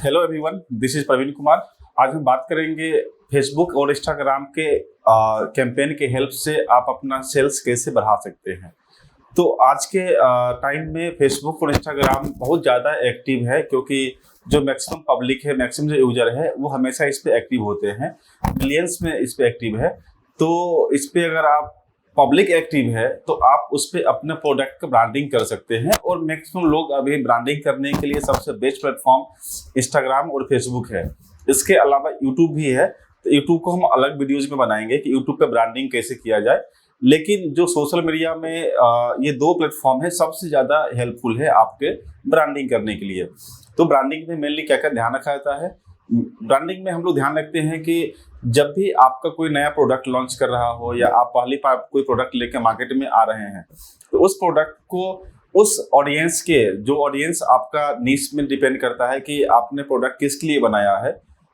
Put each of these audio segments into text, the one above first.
Hello everyone, this is Praveen Kumar. आज हम बात करेंगे फेसबुक और इंस्टाग्राम के कैंपेन के हेल्प से आप अपना सेल्स कैसे बढ़ा सकते हैं। तो आज के टाइम में फेसबुक और इंस्टाग्राम बहुत ज़्यादा एक्टिव है, क्योंकि जो मैक्सिमम पब्लिक है, मैक्सिमम जो यूजर है, वो हमेशा इस पे एक्टिव होते हैं। मिलियंस में इस पे एक्टिव है। तो इस पे अगर आप पब्लिक एक्टिव है तो आप उस पर अपने प्रोडक्ट का ब्रांडिंग कर सकते हैं। और मैक्सिमम लोग अभी ब्रांडिंग करने के लिए सबसे बेस्ट प्लेटफॉर्म इंस्टाग्राम और फेसबुक है। इसके अलावा यूट्यूब भी है, तो यूट्यूब को हम अलग वीडियोज में बनाएंगे कि यूट्यूब पे ब्रांडिंग कैसे किया जाए। लेकिन जो सोशल मीडिया में ये दो प्लेटफॉर्म है, सबसे ज़्यादा हेल्पफुल है आपके ब्रांडिंग करने के लिए। तो ब्रांडिंग में मेनली क्या क्या ध्यान रखा जाता है। ब्रांडिंग में हम लोग ध्यान रखते हैं कि जब भी आपका कोई नया प्रोडक्ट लॉन्च कर रहा हो या आप पहली बार कोई प्रोडक्ट लेके मार्केट में आ रहे हैं, तो उस प्रोडक्ट को उस ऑडियंस के, जो ऑडियंस आपका नीश में डिपेंड करता है कि आपने प्रोडक्ट किसके लिए बनाया है।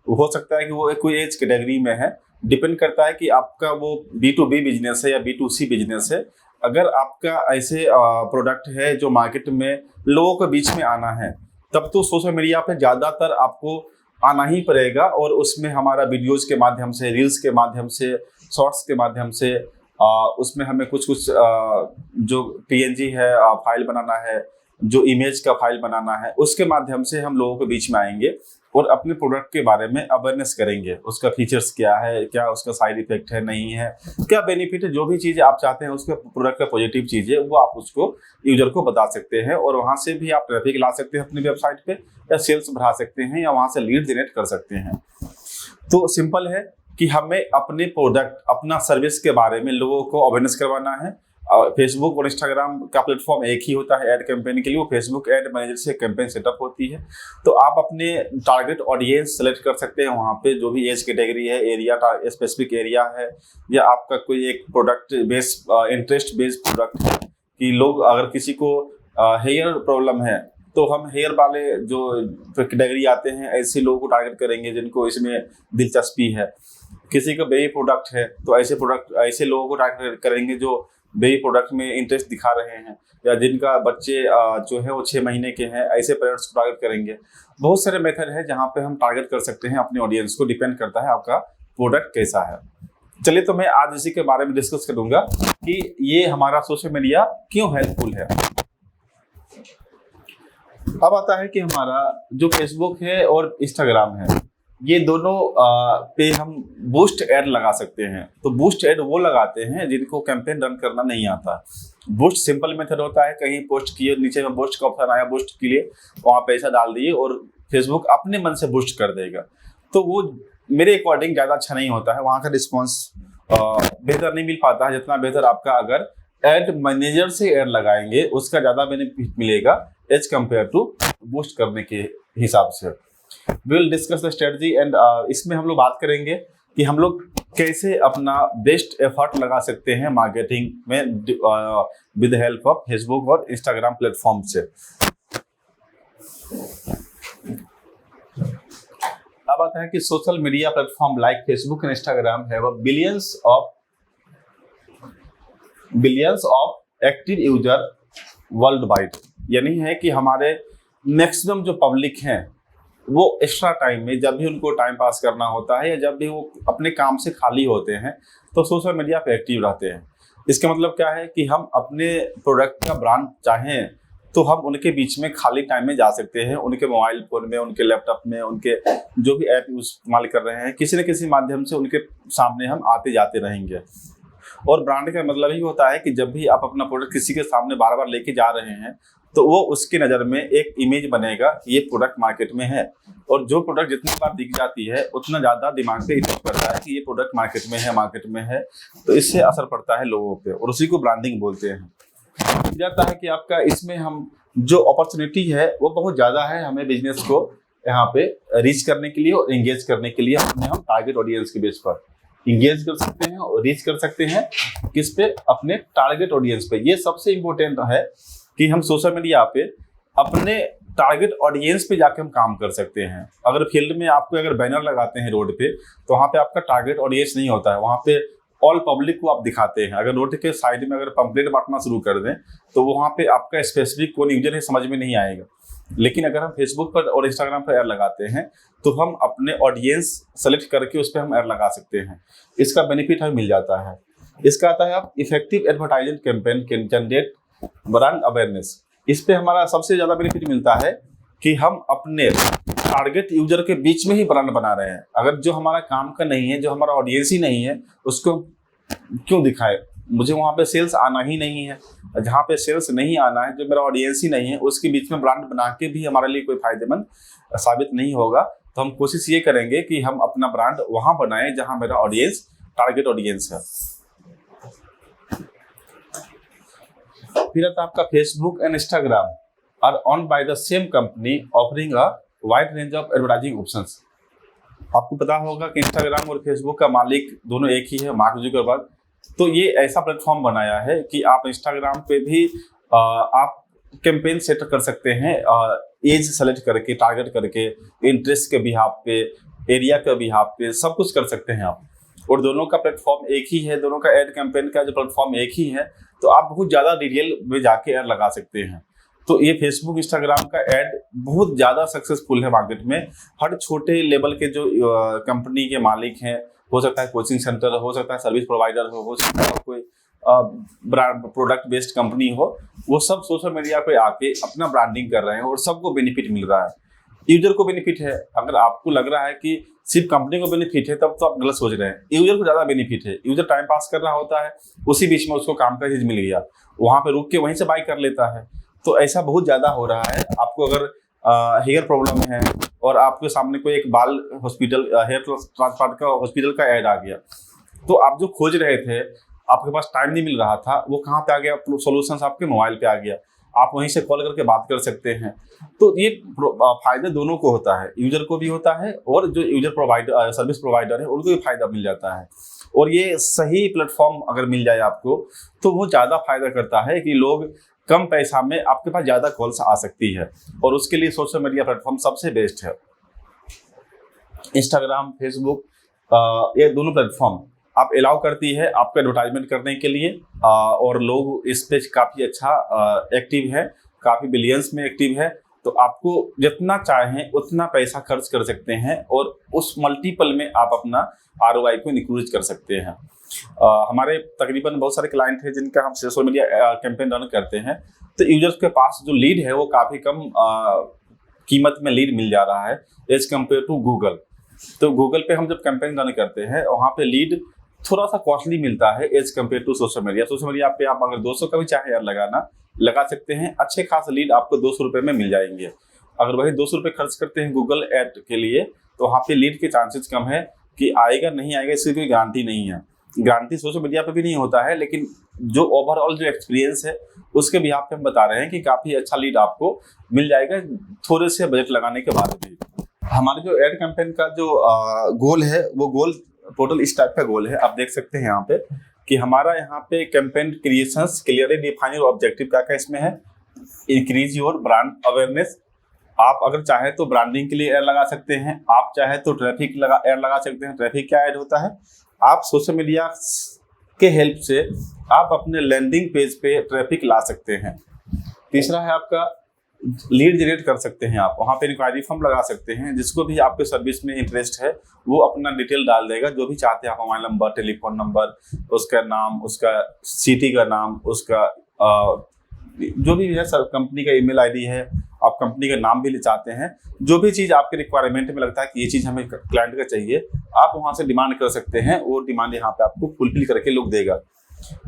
हो सकता है कि वो कोई एज कैटेगरी में है, डिपेंड करता है कि आपका वो B2B बिजनेस है या B2C बिजनेस है। अगर आपका ऐसे प्रोडक्ट है जो मार्केट में लोगों के बीच में आना है, तब तो सोशल मीडिया पे ज़्यादातर आपको आना ही पड़ेगा। और उसमें हमारा वीडियोज़ के माध्यम से, रील्स के माध्यम से, शॉर्ट्स के माध्यम से उसमें हमें कुछ जो PNG है फाइल बनाना है, जो इमेज का फाइल बनाना है, उसके माध्यम से हम लोगों के बीच में आएंगे और अपने प्रोडक्ट के बारे में अवेयरनेस करेंगे। उसका फीचर्स क्या है, क्या उसका साइड इफेक्ट है, नहीं है, क्या बेनिफिट है, जो भी चीज़ें आप चाहते हैं उसके प्रोडक्ट का पॉजिटिव चीज़ें वो आप उसको यूजर को बता सकते हैं। और वहाँ से भी आप ट्रैफिक ला सकते हैं अपनी वेबसाइट पे, या सेल्स बढ़ा सकते हैं, या वहाँ से लीड जनरेट कर सकते हैं। तो सिंपल है कि हमें अपने प्रोडक्ट, अपना सर्विस के बारे में लोगों को अवेयरनेस करवाना है। फेसबुक और इंस्टाग्राम का प्लेटफॉर्म एक ही होता है ऐड कैंपेन के लिए। वो फेसबुक एड मैनेजर से कैंपेन सेटअप होती है। तो आप अपने टारगेट ऑडियंस सेलेक्ट कर सकते हैं वहाँ पे, जो भी एज कैटेगरी है, एरिया स्पेसिफिक एरिया है, या आपका कोई एक product based interest based product है कि लोग, अगर किसी को हेयर प्रॉब्लम है तो हम हेयर वाले जो कैटेगरी आते हैं ऐसे लोगों को टारगेट करेंगे जिनको इसमें दिलचस्पी है। किसी का बेबी प्रोडक्ट है तो ऐसे लोगों को टारगेट करेंगे जो बेबी प्रोडक्ट में इंटरेस्ट दिखा रहे हैं, या जिनका बच्चे जो है वो 6 महीने के हैं, ऐसे पेरेंट्स को टारगेट करेंगे। बहुत सारे मेथड है जहाँ पे हम टारगेट कर सकते हैं अपने ऑडियंस को, डिपेंड करता है आपका प्रोडक्ट कैसा है। चलिए, तो मैं आज इसी के बारे में डिस्कस करूंगा कि ये हमारा सोशल मीडिया क्यों हेल्पफुल है। अब आता है कि हमारा जो फेसबुक है और इंस्टाग्राम है, ये दोनों पे हम बूस्ट ऐड लगा सकते हैं। तो बूस्ट ऐड वो लगाते हैं जिनको कैंपेन रन करना नहीं आता। बूस्ट सिंपल मेथड होता है, कहीं पोस्ट किए, नीचे में बूस्ट का ऑप्शन आया बूस्ट के लिए, वहाँ पैसा डाल दिए और फेसबुक अपने मन से बूस्ट कर देगा। तो वो मेरे अकॉर्डिंग ज़्यादा अच्छा नहीं होता है, वहाँ का रिस्पॉन्स बेहतर नहीं मिल पाता है जितना बेहतर आपका अगर एड मैनेजर से एड लगाएंगे, उसका ज़्यादा बेनिफिट मिलेगा एज कम्पेयर टू बूस्ट करने के हिसाब से। Will discuss the strategy and इसमें हम लोग बात करेंगे कि हम लोग कैसे अपना बेस्ट एफर्ट लगा सकते हैं मार्केटिंग में विद हेल्प ऑफ फेसबुक और इंस्टाग्राम प्लेटफॉर्म से। अब आता है कि social media platform like Facebook and Instagram have billions of active user world wide. यानी है कि हमारे मैक्सिमम जो पब्लिक हैं वो एक्स्ट्रा टाइम में, जब भी उनको टाइम पास करना होता है या जब भी वो अपने काम से खाली होते हैं, तो सोशल मीडिया पे एक्टिव रहते हैं। इसका मतलब क्या है कि हम अपने प्रोडक्ट का ब्रांड चाहें तो हम उनके बीच में खाली टाइम में जा सकते हैं, उनके मोबाइल फोन में, उनके लैपटॉप में, उनके जो भी ऐप इस्तेमाल कर रहे हैं, किसी न किसी माध्यम से उनके सामने हम आते जाते रहेंगे। और ब्रांड का मतलब ही होता है कि जब भी आप अपना प्रोडक्ट किसी के सामने बार बार लेके जा रहे हैं, तो वो उसकी नज़र में एक इमेज बनेगा कि ये प्रोडक्ट मार्केट में है। और जो प्रोडक्ट जितनी बार दिख जाती है उतना ज़्यादा दिमाग पे इफेक्ट पड़ता है कि ये प्रोडक्ट मार्केट में है, तो इससे असर पड़ता है लोगों पे, और उसी को ब्रांडिंग बोलते हैं। जाता है कि आपका इसमें हम जो अपॉर्चुनिटी है वो बहुत ज़्यादा है हमें बिजनेस को यहाँ पे रीच करने के लिए और एंगेज करने के लिए। अपने हम टारगेट ऑडियंस के बेस पर इंगेज कर सकते हैं और रीच कर सकते हैं, किस पे, अपने टारगेट ऑडियंस पे। ये सबसे इम्पोर्टेंट है कि हम सोशल मीडिया पे अपने टारगेट ऑडियंस पे जाके हम काम कर सकते हैं। अगर फील्ड में आपको अगर बैनर लगाते हैं रोड पे, तो वहाँ पे आपका टारगेट ऑडियंस नहीं होता है, वहाँ पे ऑल पब्लिक को आप दिखाते हैं। अगर रोड के साइड में अगर पंपलेट बांटना शुरू कर दें तो वहाँ पे आपका स्पेसिफिक कौन यूजर है समझ में नहीं आएगा। लेकिन अगर हम फेसबुक पर और इंस्टाग्राम पर ऐड लगाते हैं तो हम अपने ऑडियंस सेलेक्ट करके उस पर हम ऐड लगा सकते हैं। इसका बेनिफिट हमें मिल जाता है। इसका आता है आप effective advertising campaign can generate brand awareness. इस पे हमारा सबसे ज़्यादा बेनिफिट मिलता है कि हम अपने टारगेट यूजर के बीच में ही ब्रांड बना रहे हैं। अगर जो हमारा काम का नहीं है, जो हमारा ऑडियंस ही नहीं है, उसको क्यों दिखाए? मुझे वहाँ पे सेल्स आना ही नहीं है। जहाँ पे सेल्स नहीं आना है, जो मेरा ऑडियंस ही नहीं है, उसके बीच में ब्रांड बना के भी हमारे लिए कोई फायदेमंद साबित नहीं होगा। तो हम कोशिश ये करेंगे कि हम अपना ब्रांड वहाँ बनाएं जहाँ मेरा ऑडियंस टारगेट ऑडियंस है। फिर आता है आपका Facebook and Instagram are owned by the same company offering a wide range of advertising options. आपको पता होगा कि इंस्टाग्राम और फेसबुक का मालिक दोनों एक ही है, मार्क जुकरबर्ग। तो ये ऐसा प्लेटफॉर्म बनाया है कि आप इंस्टाग्राम पे भी आप कैंपेन सेट कर सकते हैं, एज सेलेक्ट करके, टारगेट करके, इंटरेस्ट के बिहाफ पे, एरिया के बिहाफ पे, सब कुछ कर सकते हैं आप। और दोनों का प्लेटफॉर्म एक ही है, दोनों का एड कैंपेन का जो प्लेटफॉर्म एक ही है। तो आप बहुत ज़्यादा डिटेल में जाके ऐड लगा सकते हैं। तो ये फेसबुक इंस्टाग्राम का ऐड बहुत ज़्यादा सक्सेसफुल है मार्केट में। हर छोटे लेवल के जो कंपनी के मालिक हैं, हो सकता है कोचिंग सेंटर, हो सकता है सर्विस प्रोवाइडर हो सकता है कोई ब्रांड प्रोडक्ट बेस्ड कंपनी हो, वो सब सोशल मीडिया पे आके अपना ब्रांडिंग कर रहे हैं और सबको बेनिफिट मिल रहा है। यूजर को बेनिफिट है। अगर आपको लग रहा है कि सिर्फ कंपनी को बेनिफिट है, तब तो आप गलत सोच रहे हैं। यूजर को ज़्यादा बेनिफिट है। यूजर टाइम पास कर रहा होता है, उसी बीच में उसको काम का चीज़ मिल गया, वहाँ पे रुक के वहीं से बाय कर लेता है। तो ऐसा बहुत ज़्यादा हो रहा है। आपको अगर हेयर प्रॉब्लम है और आपके सामने कोई एक बाल हॉस्पिटल, हेयर ट्रांसप्लांट का हॉस्पिटल का ऐड आ गया, तो आप जो खोज रहे थे, आपके पास टाइम नहीं मिल रहा था, वो कहाँ पे आ गया? सॉल्यूशंस आपके मोबाइल पे आ गया। आप वहीं से कॉल करके बात कर सकते हैं। तो ये फायदा दोनों को होता है, यूजर को भी होता है और जो यूजर प्रोवाइडर, सर्विस प्रोवाइडर है, उनको भी फायदा मिल जाता है। और ये सही प्लेटफॉर्म अगर मिल जाए आपको, तो वो ज़्यादा फायदा करता है कि लोग कम पैसा में आपके पास ज़्यादा कॉल्स आ सकती है। और उसके लिए सोशल मीडिया प्लेटफॉर्म सबसे बेस्ट है। इंस्टाग्राम, फेसबुक, ये दोनों प्लेटफॉर्म आप अलाउ करती है आपका एडवर्टाइजमेंट करने के लिए। और लोग इस पे काफ़ी अच्छा एक्टिव है, काफ़ी बिलियंस में एक्टिव है। तो आपको जितना चाहें उतना पैसा खर्च कर सकते हैं और उस मल्टीपल में आप अपना ROI को इंक्रीज कर सकते हैं। हमारे तकरीबन बहुत सारे क्लाइंट हैं जिनका हम सोशल मीडिया कैंपेन रन करते हैं। तो यूजर्स के पास जो लीड है वो काफ़ी कम कीमत में लीड मिल जा रहा है एज कम्पेयर टू गूगल। तो गूगल पे हम जब कैंपेन रन करते हैं, वहाँ पे लीड थोड़ा सा कॉस्टली मिलता है as compare to social media. Social media पे आप अगर 200 का भी चाहे यार लगाना, लगा सकते हैं। अच्छे खास लीड आपको 200 रुपये में मिल जाएंगे। अगर वही 200 रुपये खर्च करते हैं गूगल ऐड के लिए, तो वहाँ पे लीड के चांसेस कम है कि आएगा नहीं आएगा, इसकी कोई गारंटी नहीं है। गारंटी सोशल मीडिया पे भी नहीं होता है, लेकिन जो ओवरऑल जो एक्सपीरियंस है उसके भी आप पे हम बता रहे हैं कि काफ़ी अच्छा लीड आपको मिल जाएगा थोड़े से बजट लगाने के बाद भी। हमारे जो एड कैंपेन का जो गोल है, वो गोल टोटल इस टाइप का गोल है। आप देख सकते हैं यहाँ पे कि हमारा यहाँ पे campaign creations clearly define your objective क्या क्या इसमें है। Increase your brand awareness. आप अगर चाहे तो ब्रांडिंग के लिए ऐड लगा सकते हैं, आप चाहे तो ट्रैफिक ऐड लगा सकते हैं। ट्रैफिक क्या ऐड होता है? आप सोशल मीडिया के हेल्प से आप अपने लैंडिंग पेज पे ट्रैफिक ला सकते हैं। तीसरा है आपका लीड जनरेट कर सकते हैं। आप वहाँ पे इंक्वायरी फॉर्म लगा सकते हैं। जिसको भी आपके सर्विस में इंटरेस्ट है वो अपना डिटेल डाल देगा, जो भी चाहते हैं आप, मोबाइल नंबर, टेलीफोन नंबर, उसका नाम, उसका सिटी का नाम, उसका जो भी है सर, कंपनी का ईमेल आईडी है, आप कंपनी का नाम भी ले चाहते हैं। जो भी चीज़ आपके रिक्वायरमेंट में लगता है कि ये चीज़ हमें क्लाइंट का चाहिए, आप वहाँ से डिमांड कर सकते हैं। वो डिमांड यहाँ पे आपको फुलफिल करके लोग देगा।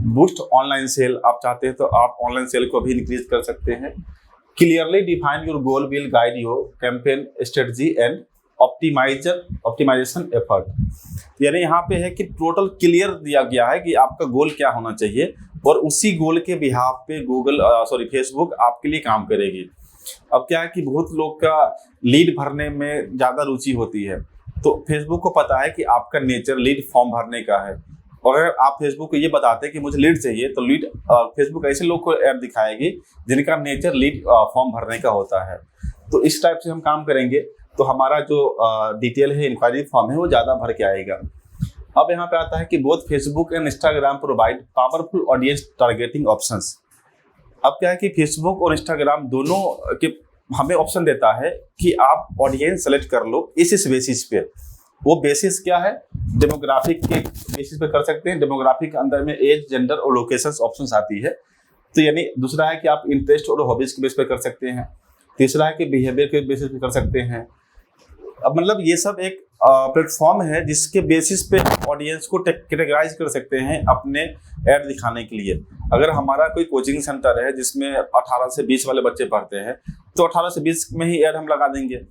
बूस्ट ऑनलाइन सेल, आप चाहते हैं तो आप ऑनलाइन सेल को भी इंक्रीज कर सकते हैं। Clearly define your goal will guide your campaign strategy and optimisation effort. यानी यहाँ पे है कि टोटल क्लियर दिया गया है कि आपका गोल क्या होना चाहिए और उसी गोल के बिहाफ पे फेसबुक आपके लिए काम करेगी। अब क्या है कि बहुत लोग का लीड भरने में ज़्यादा रुचि होती है, तो फेसबुक को पता है कि आपका नेचर लीड फॉर्म भरने का है। और अगर आप फेसबुक को ये बताते हैं कि मुझे लीड चाहिए, तो लीड फेसबुक ऐसे लोग को ऐड दिखाएगी जिनका नेचर लीड फॉर्म भरने का होता है। तो इस टाइप से हम काम करेंगे तो हमारा जो डिटेल है, इंक्वायरी फॉर्म है, वो ज़्यादा भर के आएगा। अब यहाँ पे आता है कि both Facebook and Instagram provide powerful audience targeting options. अब क्या है कि फेसबुक और इंस्टाग्राम दोनों के हमें ऑप्शन देता है कि आप ऑडियंस सेलेक्ट कर लो इस बेसिस पे। वो बेसिस क्या है? डेमोग्राफिक के बेसिस पे कर सकते हैं। डेमोग्राफिक के अंदर में एज, जेंडर और लोकेशंस ऑप्शंस आती है। तो यानी दूसरा है कि आप इंटरेस्ट और हॉबीज के बेस पे कर सकते हैं। तीसरा है कि बिहेवियर के बेसिस पे कर सकते हैं। अब मतलब ये सब एक प्लेटफॉर्म है जिसके बेसिस पे ऑडियंस को कैटेगराइज कर सकते हैं अपने ऐड दिखाने के लिए। अगर हमारा कोई कोचिंग सेंटर है जिसमें 18 से 20 वाले बच्चे पढ़ते हैं, तो 18 से 20 में ही ऐड हम लगा देंगे।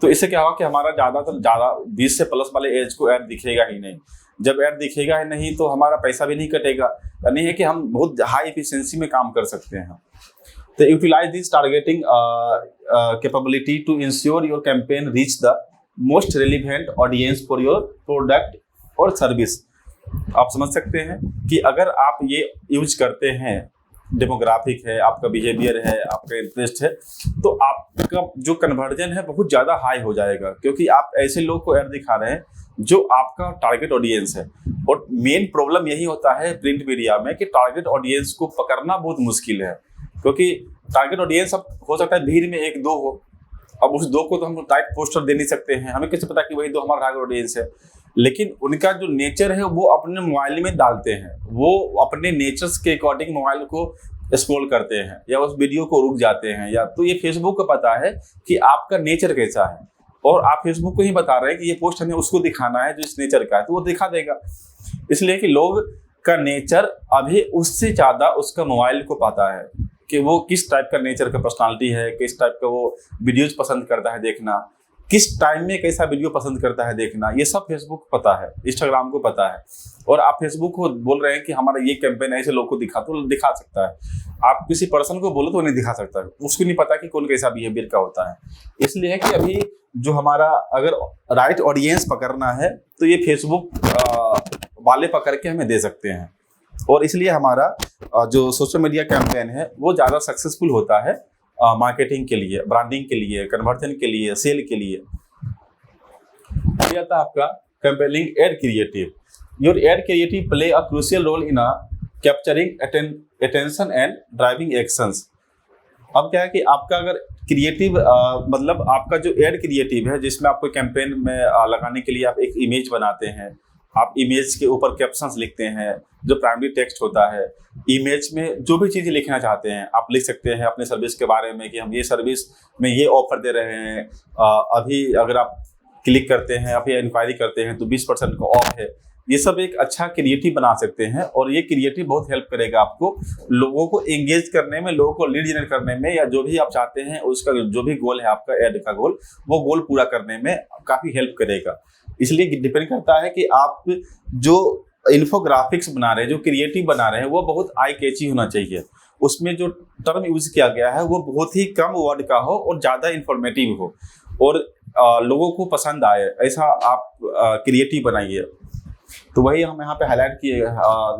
तो इससे क्या होगा कि हमारा ज़्यादा 20 से प्लस वाले एज को ऐड दिखेगा ही नहीं। जब ऐड दिखेगा ही नहीं तो हमारा पैसा भी नहीं कटेगा। यानी है कि हम बहुत हाई एफिशिएंसी में काम कर सकते हैं। तो utilise this targeting capability to ensure your campaign reach the most relevant audience for your product और सर्विस। आप समझ सकते हैं कि अगर आप ये यूज करते हैं, डेमोग्राफिक है, आपका बिहेवियर है, आपका इंटरेस्ट है, तो आपका जो कन्वर्जन है बहुत ज़्यादा हाई हो जाएगा, क्योंकि आप ऐसे लोग को ऐड दिखा रहे हैं जो आपका टारगेट ऑडियंस है। और मेन प्रॉब्लम यही होता है प्रिंट मीडिया में कि टारगेट ऑडियंस को पकड़ना बहुत मुश्किल है, क्योंकि टारगेट ऑडियंस अब हो सकता है भीड़ में 1-2 हो। अब उस 2 को तो हम डायरेक्ट पोस्टर दे नहीं सकते हैं, हमें कैसे पता कि वही 2 हमारा टारगेट ऑडियंस है। लेकिन उनका जो नेचर है वो अपने मोबाइल में डालते हैं, वो अपने नेचर्स के अकॉर्डिंग मोबाइल को स्क्रॉल करते हैं या उस वीडियो को रुक जाते हैं। या तो ये फेसबुक को पता है कि आपका नेचर कैसा है, और आप फेसबुक को ही बता रहे हैं कि ये पोस्ट हमें उसको दिखाना है जो इस नेचर का है, तो वो दिखा देगा। इसलिए कि लोग का नेचर अभी उससे ज़्यादा उसका मोबाइल को पता है कि वो किस टाइप का नेचर का पर्सनालिटी है, किस टाइप का वो वीडियोज पसंद करता है देखना, किस टाइम में कैसा वीडियो पसंद करता है देखना। ये सब फेसबुक को पता है, इंस्टाग्राम को पता है। और आप फेसबुक को बोल रहे हैं कि हमारा ये कैंपेन ऐसे लोग को दिखा, तो दिखा सकता है। आप किसी पर्सन को बोलो तो नहीं दिखा सकता है, उसको नहीं पता कि कौन कैसा बिहेवियर का होता है। इसलिए है कि अभी जो हमारा अगर राइट ऑडियंस पकड़ना है तो ये फेसबुक वाले पकड़ के हमें दे सकते हैं। और इसलिए हमारा जो सोशल मीडिया कैंपेन है वो ज़्यादा सक्सेसफुल होता है मार्केटिंग के लिए, ब्रांडिंग के लिए, कन्वर्जन के लिए, सेल के लिए। ये आता है आपका compelling ad creative. Your ad creative play a crucial role in capturing attention and driving actions. अब क्या है कि आपका अगर क्रिएटिव मतलब आपका जो एड क्रिएटिव है जिसमें आपको कैंपेन में लगाने के लिए आप एक इमेज बनाते हैं, आप इमेज के ऊपर कैप्शंस लिखते हैं, जो प्राइमरी टेक्स्ट होता है। इमेज में जो भी चीज़ें लिखना चाहते हैं आप लिख सकते हैं अपने सर्विस के बारे में कि हम ये सर्विस में ये ऑफर दे रहे हैं, अभी अगर आप क्लिक करते हैं या फिर इंक्वायरी करते हैं तो 20% का ऑफ है। ये सब एक अच्छा क्रिएटिव बना सकते हैं, और ये क्रिएटिव बहुत हेल्प करेगा आपको लोगों को एंगेज करने में, लोगों को लीड जनरेट करने में, या जो भी आप चाहते हैं उसका जो भी गोल है आपका ऐड का गोल, वो गोल पूरा करने में काफ़ी हेल्प करेगा। इसलिए डिपेंड करता है कि आप जो इन्फोग्राफिक्स बना रहे हैं, जो क्रिएटिव बना रहे हैं, वो बहुत आई कैची होना चाहिए। उसमें जो टर्म यूज किया गया है वो बहुत ही कम वर्ड का हो और ज़्यादा इंफॉर्मेटिव हो, और लोगों को पसंद आए, ऐसा आप क्रिएटिव बनाइए। तो वही हम यहाँ पे हाईलाइट किए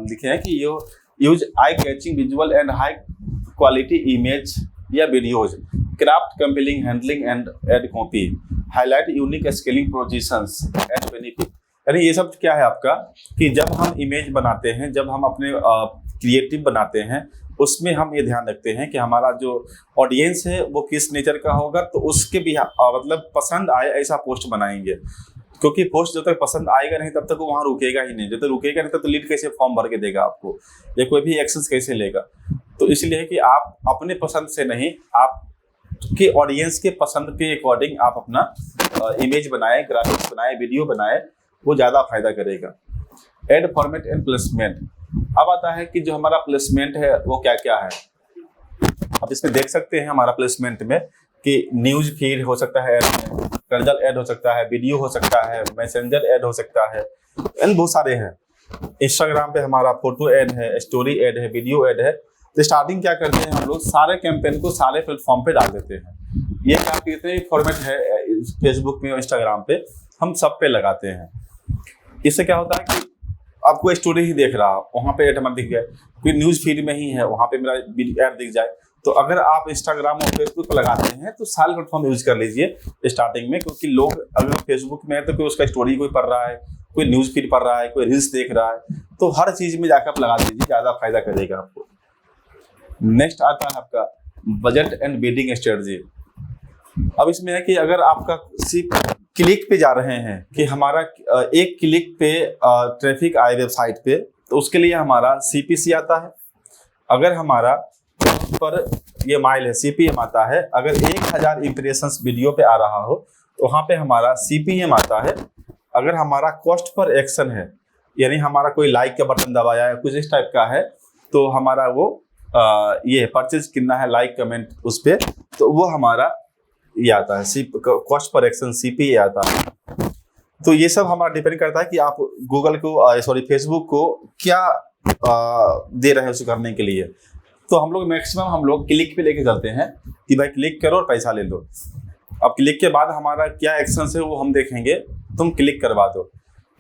लिखे हैं कि यो use eye catching visual and high quality image या videos, craft compelling handling and ad copy, highlight unique scaling positions and benefit. यानी ये सब क्या है आपका कि जब हम इमेज बनाते हैं, जब हम अपने क्रिएटिव बनाते हैं, उसमें हम ये ध्यान रखते हैं कि हमारा जो ऑडियंस है वो किस नेचर का होगा, तो उसके भी मतलब पसंद आए ऐसा पोस्ट बनाएंगे। क्योंकि पोस्ट जब तक पसंद आएगा नहीं तब तक वो वहाँ रुकेगा ही नहीं। जब तक रुकेगा नहीं तब तो लीड कैसे फॉर्म भर के देगा आपको, या कोई भी एक्शंस कैसे लेगा। तो इसलिए कि आप अपने पसंद से नहीं, आप के ऑडियंस के पसंद के अकॉर्डिंग आप अपना इमेज बनाए, ग्राफिक्स बनाए, वीडियो बनाए, वो ज़्यादा फायदा करेगा। Add format and placement. अब आता है कि जो हमारा प्लेसमेंट है वो क्या क्या है। अब इसमें देख सकते हैं हमारा प्लेसमेंट में कि न्यूज फीड हो सकता है, कर्जल ऐड हो सकता है, वीडियो हो सकता है, मैसेंजर ऐड हो सकता है, एंड बहुत सारे हैं। इंस्टाग्राम पे हमारा फोटो ऐड है, स्टोरी ऐड है, वीडियो ऐड है। तो स्टार्टिंग क्या करते हैं हम लोग, सारे कैंपेन को सारे प्लेटफॉर्म पे डाल देते हैं। ये क्या कितने फॉर्मेट है फेसबुक में और इंस्टाग्राम पे, हम सब पे लगाते हैं। इससे क्या होता है कि आपको स्टोरी ही देख रहा, वहाँ पे ऐड मत दिख जाए, कोई न्यूज़ फीड में ही है वहाँ पे मेरा ऐड दिख जाए। तो अगर आप इंस्टाग्राम और फेसबुक पर लगाते हैं तो सारे प्लेटफॉर्म यूज कर लीजिए स्टार्टिंग में, क्योंकि लोग अगर फेसबुक में है तो कोई उसका स्टोरी कोई पढ़ रहा है, कोई न्यूज़ फीड पढ़ रहा है, कोई रील्स देख रहा है, तो हर चीज़ में जाकर आप लगा दीजिए, ज़्यादा फायदा करेगा आपको। नेक्स्ट आता है आपका बजट एंड बिडिंग स्ट्रेटजी। अब इसमें है कि अगर आपका सिर्फ क्लिक पे जा रहे हैं कि हमारा एक क्लिक पे ट्रैफिक आए वेबसाइट पे, तो उसके लिए हमारा CPC आता है। अगर हमारा पर ये माइल है CPM आता है। अगर 1000 इंप्रेशंस वीडियो पे आ रहा हो तो वहाँ पे हमारा CPM आता है। अगर हमारा कॉस्ट पर एक्शन है, यानी हमारा कोई लाइक का बटन दबाया या कुछ इस टाइप का है, तो हमारा वो ये परचेज कितना है, लाइक कमेंट उस पर, तो वो हमारा ये आता है कॉस्ट पर एक्शन CPA आता है। तो ये सब हमारा डिपेंड करता है कि आप गूगल को फेसबुक को क्या दे रहे हैं उसे करने के लिए। तो हम लोग मैक्सिमम क्लिक पे लेके चलते हैं कि भाई क्लिक करो और पैसा ले लो। अब क्लिक के बाद हमारा क्या एक्शन है वो हम देखेंगे, तुम क्लिक करवा दो।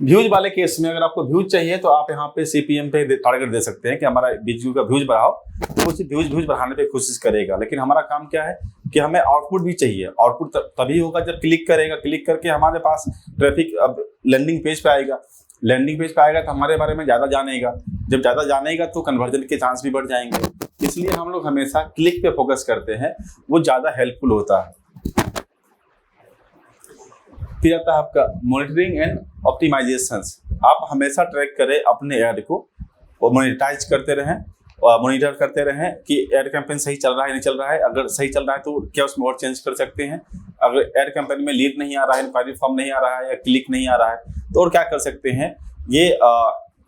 व्यूज वाले केस में अगर आपको व्यूज चाहिए तो आप यहाँ पे CPM पे टारगेट दे सकते हैं कि हमारा वीडियो का व्यूज बढ़ाओ, तो उसी व्यूज बढ़ाने पे कोशिश करेगा। लेकिन हमारा काम क्या है कि हमें आउटपुट भी चाहिए। आउटपुट तभी होगा जब क्लिक करेगा। क्लिक करके हमारे पास ट्रैफिक अब लैंडिंग पेज पे आएगा। लैंडिंग पेज पे आएगा तो हमारे बारे में ज़्यादा जानेगा। जब ज़्यादा जानेगा तो कन्वर्जन के चांस भी बढ़ जाएंगे। इसलिए हम लोग हमेशा क्लिक पे फोकस करते हैं, वो ज़्यादा हेल्पफुल होता है। फिर आता है आपका मॉनिटरिंग एंड ऑप्टिमाइजेशंस। आप हमेशा ट्रैक करें अपने ऐड को और मोनेटाइज करते रहें और मॉनिटर करते रहें कि ऐड कैंपेन सही चल रहा है नहीं चल रहा है। अगर सही चल रहा है तो क्या उसमें और चेंज कर सकते हैं। अगर ऐड कैंपेन में लीड नहीं आ रहा है, इंक्वायरी फॉर्म नहीं आ रहा है या क्लिक नहीं आ रहा है तो और क्या कर सकते हैं।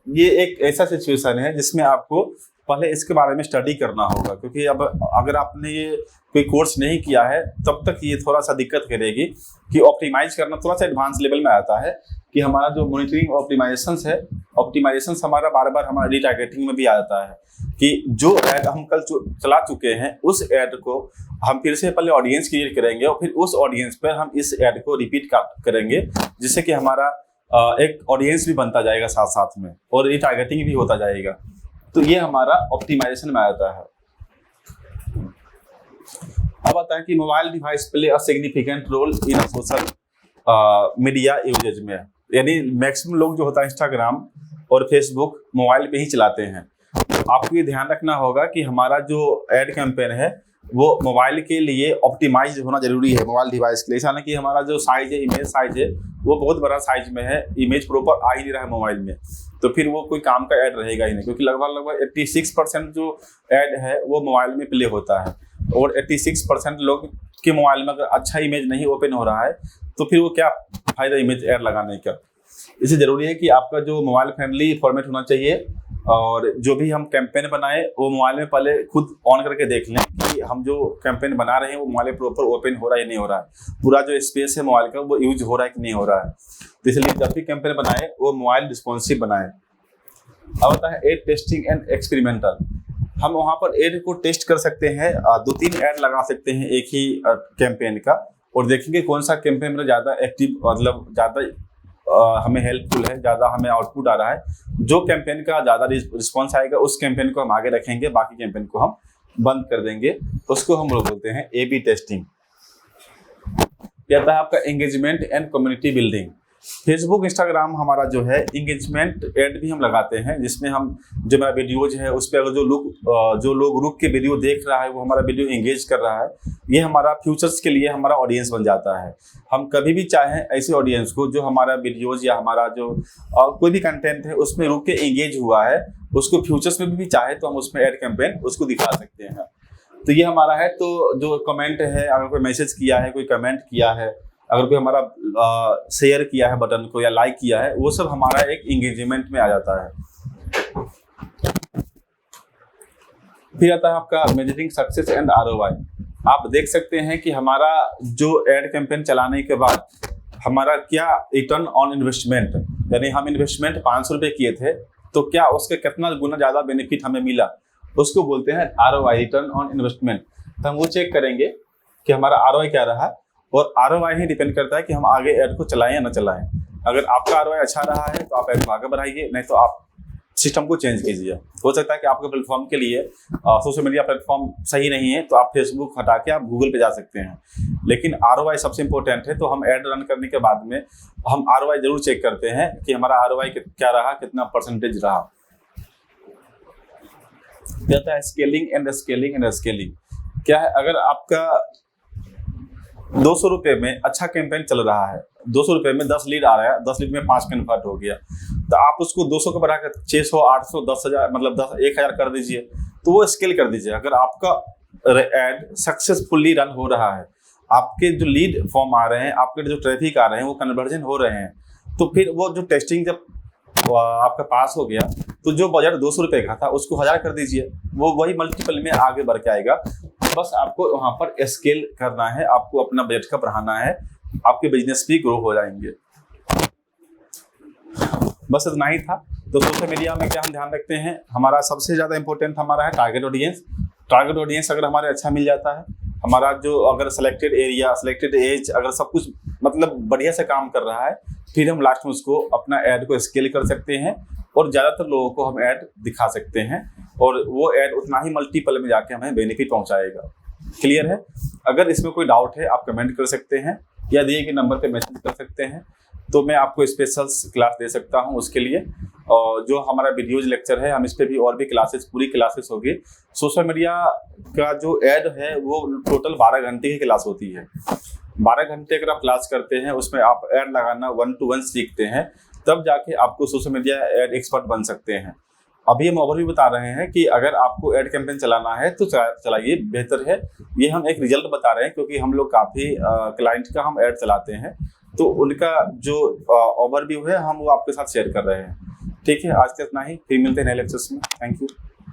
ये एक ऐसा सिचुएशन है जिसमें आपको पहले इसके बारे में स्टडी करना होगा, क्योंकि अब अगर आपने ये कोई कोर्स नहीं किया है तब तक ये थोड़ा सा दिक्कत करेगी कि ऑप्टिमाइज करना थोड़ा सा एडवांस लेवल में आता है कि हमारा जो मॉनिटरिंग ऑप्टिमाइजेशंस है, ऑप्टिमाइजेशंस हमारा बार बार हमारा रीटारगेटिंग में भी आता है कि जो ऐड हम कल चला चुके हैं उस ऐड को हम फिर से पहले ऑडियंस क्रिएट करेंगे और फिर उस ऑडियंस पर हम इस ऐड को रिपीट करेंगे, जिससे कि हमारा एक ऑडियंस भी बनता जाएगा साथ साथ में और रीटारगेटिंग भी होता जाएगा। तो ये हमारा ऑप्टिमाइजेशन में आता है। अब आता है कि mobile device play a significant role in social media usage में, यानी मैक्सिमम लोग जो होता है इंस्टाग्राम और फेसबुक मोबाइल पे ही चलाते हैं। तो आपको ये ध्यान रखना होगा कि हमारा जो एड कैंपेन है वो मोबाइल के लिए ऑप्टिमाइज होना जरूरी है, मोबाइल डिवाइस के लिए। ऐसा ना कि हमारा जो साइज है, इमेज साइज है, वो बहुत बड़ा साइज में है, इमेज प्रॉपर आ ही नहीं रहा है मोबाइल में, तो फिर वो कोई काम का ऐड रहेगा ही नहीं। क्योंकि लगभग 86% जो ऐड है वो मोबाइल में प्ले होता है और 86% लोग के मोबाइल में अगर अच्छा इमेज नहीं ओपन हो रहा है तो फिर वो क्या फायदा इमेज ऐड लगाने का। इसलिए जरूरी है कि आपका जो मोबाइल फ्रेंडली फॉर्मेट होना चाहिए और जो भी हम कैंपेन बनाए वो मोबाइल में पहले खुद ऑन करके देख लें कि हम जो कैंपेन बना रहे हैं वो मोबाइल में प्रॉपर ओपन हो रहा है या नहीं हो रहा है, पूरा जो स्पेस है मोबाइल का वो यूज हो रहा है कि नहीं हो रहा है। तो इसलिए जब भी कैंपेन बनाए वो मोबाइल रिस्पॉन्सिव बनाए। अब आता है एड टेस्टिंग एंड एक्सपेरिमेंटल। हम वहाँ पर एड को टेस्ट कर सकते हैं, 2-3 ऐड लगा सकते हैं एक ही कैंपेन का और देखेंगे कौन सा कैंपेन में ज़्यादा एक्टिव, मतलब ज़्यादा हमें हेल्पफुल है, ज़्यादा हमें आउटपुट आ रहा है। जो कैंपेन का ज़्यादा रिस्पॉन्स आएगा उस कैंपेन को हम आगे रखेंगे, बाकी कैंपेन को हम बंद कर देंगे। उसको हम लोग बोलते हैं AB टेस्टिंग। कहता है आपका engagement and community building. Facebook Instagram हमारा जो है एंगेजमेंट ऐड भी हम लगाते हैं, जिसमें हम जो मेरा वीडियोज है उस पर अगर जो लोग रुक के वीडियो देख रहा है वो हमारा वीडियो एंगेज कर रहा है, ये हमारा फ्यूचर्स के लिए हमारा ऑडियंस बन जाता है। हम कभी भी चाहें ऐसे ऑडियंस को जो हमारा वीडियोज या हमारा जो कोई भी कंटेंट है उसमें रुक के एंगेज हुआ है, उसको फ्यूचर्स में भी चाहे तो हम उसमें ऐड कैंपेन उसको दिखा सकते हैं। तो ये हमारा है। तो जो कमेंट है, अगर कोई मैसेज किया है, कोई कमेंट किया है, अगर कोई हमारा शेयर किया है बटन को या लाइक किया है, वो सब हमारा एक इंगेजमेंट में आ जाता है। फिर आता है आपका मेजरिंग सक्सेस एंड ROI। आप देख सकते हैं कि हमारा जो एड कैंपेन चलाने के बाद हमारा क्या रिटर्न ऑन इन्वेस्टमेंट, यानी हम इन्वेस्टमेंट 500 रुपये किए थे तो क्या उसके कितना गुना ज़्यादा बेनिफिट हमें मिला, उसको बोलते हैं ROI, रिटर्न ऑन इन्वेस्टमेंट। तो हम वो चेक करेंगे कि हमारा ROI क्या रहा, और ROI ही डिपेंड करता है कि हम आगे ऐड को चलाएं या ना चलाएं। अगर आपका ROI अच्छा रहा है तो आप ऐड को आगे बढ़ाइए, नहीं तो आप सिस्टम को चेंज कीजिए। हो सकता है कि आपके प्लेटफॉर्म के लिए सोशल मीडिया प्लेटफॉर्म सही नहीं है तो आप फेसबुक हटा के आप गूगल पे जा सकते हैं, लेकिन ROI सबसे इंपॉर्टेंट है। तो हम ऐड रन करने के बाद में हम ROI जरूर चेक करते हैं कि हमारा ROI क्या रहा, कितना परसेंटेज रहा। कहता है scaling and scaling and scaling. क्या है, अगर आपका ₹200 में अच्छा कैंपेन चल रहा है, ₹200 में 10 लीड आ रहा है, 10 लीड में 5 कन्वर्ट हो गया, तो आप उसको 200 को बढ़ाकर 600, 800, 10,000 मतलब 10,000 कर दीजिए, तो वो स्केल कर दीजिए। अगर आपका एड सक्सेसफुली रन हो रहा है, आपके जो लीड फॉर्म आ रहे हैं, आपके जो ट्रैफिक आ रहे हैं, वो कन्वर्जन हो रहे हैं, तो फिर वो जो टेस्टिंग जब आपका पास हो गया, तो जो बजट ₹200 का था उसको 1000 कर दीजिए, वो वही मल्टीपल में आगे बढ़ के आएगा। बस आपको वहां पर स्केल करना है, आपको अपना बजट का बढ़ाना है, आपके बिजनेस भी ग्रो हो जाएंगे। बस इतना ही था। तो सोशल मीडिया में क्या हम ध्यान रखते हैं, हमारा सबसे ज़्यादा इंपॉर्टेंट हमारा है टारगेट ऑडियंस। टारगेट ऑडियंस अगर हमारे अच्छा मिल जाता है, हमारा जो अगर सिलेक्टेड एरिया, सिलेक्टेड एज, अगर सब कुछ मतलब बढ़िया से काम कर रहा है, फिर हम लास्ट में उसको अपना ऐड को स्केल कर सकते हैं और ज़्यादातर लोगों को हम ऐड दिखा सकते हैं, और वो ऐड उतना ही मल्टीपल में जाके हमें बेनिफिट पहुंचाएगा। क्लियर है? अगर इसमें कोई डाउट है आप कमेंट कर सकते हैं या दिए गए नंबर पे मैसेज कर सकते हैं, तो मैं आपको स्पेशल क्लास दे सकता हूं उसके लिए। और जो हमारा वीडियोज लेक्चर है, हम इस पे भी और भी क्लासेस, पूरी क्लासेस होगी। सोशल मीडिया का जो ऐड है वो टोटल 12 घंटे की क्लास होती है। 12 घंटे अगर आप क्लास करते हैं, उसमें आप ऐड लगाना 1 to 1 सीखते हैं, तब जाके आपको सोशल मीडिया ऐड एक्सपर्ट बन सकते हैं। अभी हम ओवरव्यू बता रहे हैं कि अगर आपको ऐड कैंपेन चलाना है तो चलाइए, बेहतर है। ये हम एक रिजल्ट बता रहे हैं, क्योंकि हम लोग काफ़ी क्लाइंट का हम ऐड चलाते हैं, तो उनका जो ओवरव्यू है हम वो आपके साथ शेयर कर रहे हैं। ठीक है, आज के इतना ही, फिर मिलते हैं नए लेक्चर्स में। Thank you.